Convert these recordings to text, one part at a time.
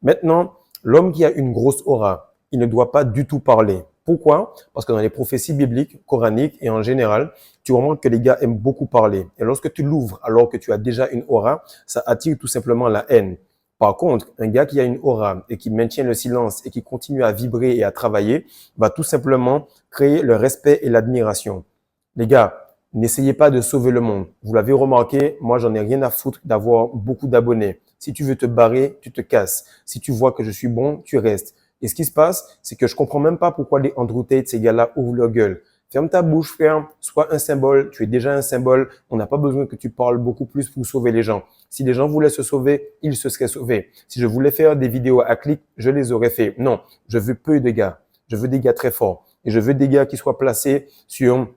Maintenant, l'homme qui a une grosse aura, il ne doit pas du tout parler. Pourquoi? Parce que dans les prophéties bibliques, coraniques et en général, tu remarques que les gars aiment beaucoup parler. Et lorsque tu l'ouvres alors que tu as déjà une aura, ça attire tout simplement la haine. Par contre, un gars qui a une aura et qui maintient le silence et qui continue à vibrer et à travailler va tout simplement créer le respect et l'admiration. Les gars, n'essayez pas de sauver le monde. Vous l'avez remarqué, moi j'en ai rien à foutre d'avoir beaucoup d'abonnés. Si tu veux te barrer, tu te casses. Si tu vois que je suis bon, tu restes. Et ce qui se passe, c'est que je comprends même pas pourquoi les Andrew Tate, ces gars-là, ouvrent leur gueule. Ferme ta bouche, frère. Sois un symbole. Tu es déjà un symbole. On n'a pas besoin que tu parles beaucoup plus pour sauver les gens. Si les gens voulaient se sauver, ils se seraient sauvés. Si je voulais faire des vidéos à clic, je les aurais fait. Non, je veux peu de gars. Je veux des gars très forts. Et je veux des gars qui soient placés sur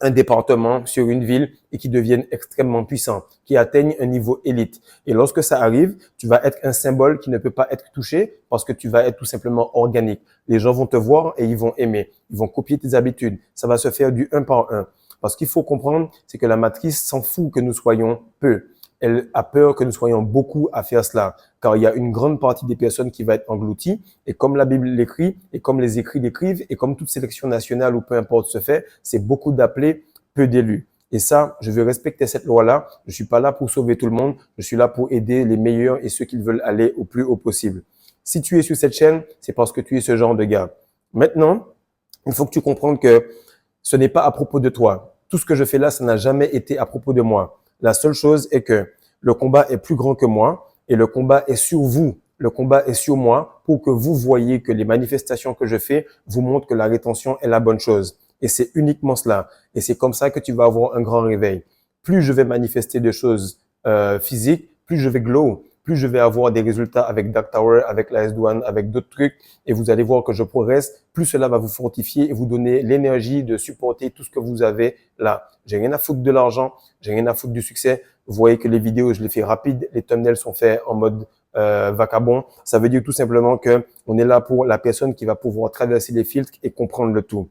un département, sur une ville et qui deviennent extrêmement puissants, qui atteignent un niveau élite. Et lorsque ça arrive, tu vas être un symbole qui ne peut pas être touché parce que tu vas être tout simplement organique. Les gens vont te voir et ils vont aimer. Ils vont copier tes habitudes. Ça va se faire du un par un. Parce qu'il faut comprendre, c'est que la matrice s'en fout que nous soyons peu. Elle a peur que nous soyons beaucoup à faire cela, car il y a une grande partie des personnes qui va être engloutie. Et comme la Bible l'écrit, et comme les écrits l'écrivent, et comme toute sélection nationale ou peu importe se fait, c'est beaucoup d'appelés, peu d'élus. Et ça, je veux respecter cette loi-là. Je suis pas là pour sauver tout le monde. Je suis là pour aider les meilleurs et ceux qui veulent aller au plus haut possible. Si tu es sur cette chaîne, c'est parce que tu es ce genre de gars. Maintenant, il faut que tu comprennes que ce n'est pas à propos de toi. Tout ce que je fais là, ça n'a jamais été à propos de moi. La seule chose est que le combat est plus grand que moi et le combat est sur vous. Le combat est sur moi pour que vous voyez que les manifestations que je fais vous montrent que la rétention est la bonne chose. Et c'est uniquement cela. Et c'est comme ça que tu vas avoir un grand réveil. Plus je vais manifester des choses physiques, plus je vais glow, plus je vais avoir des résultats avec Dark Tower, avec la S-Douane, avec d'autres trucs. Et vous allez voir que je progresse. Plus cela va vous fortifier et vous donner l'énergie de supporter tout ce que vous avez là. J'ai rien à foutre de l'argent, j'ai rien à foutre du succès. Vous voyez que les vidéos, je les fais rapides, les thumbnails sont faits en mode vacabon. Ça veut dire tout simplement que on est là pour la personne qui va pouvoir traverser les filtres et comprendre le tout.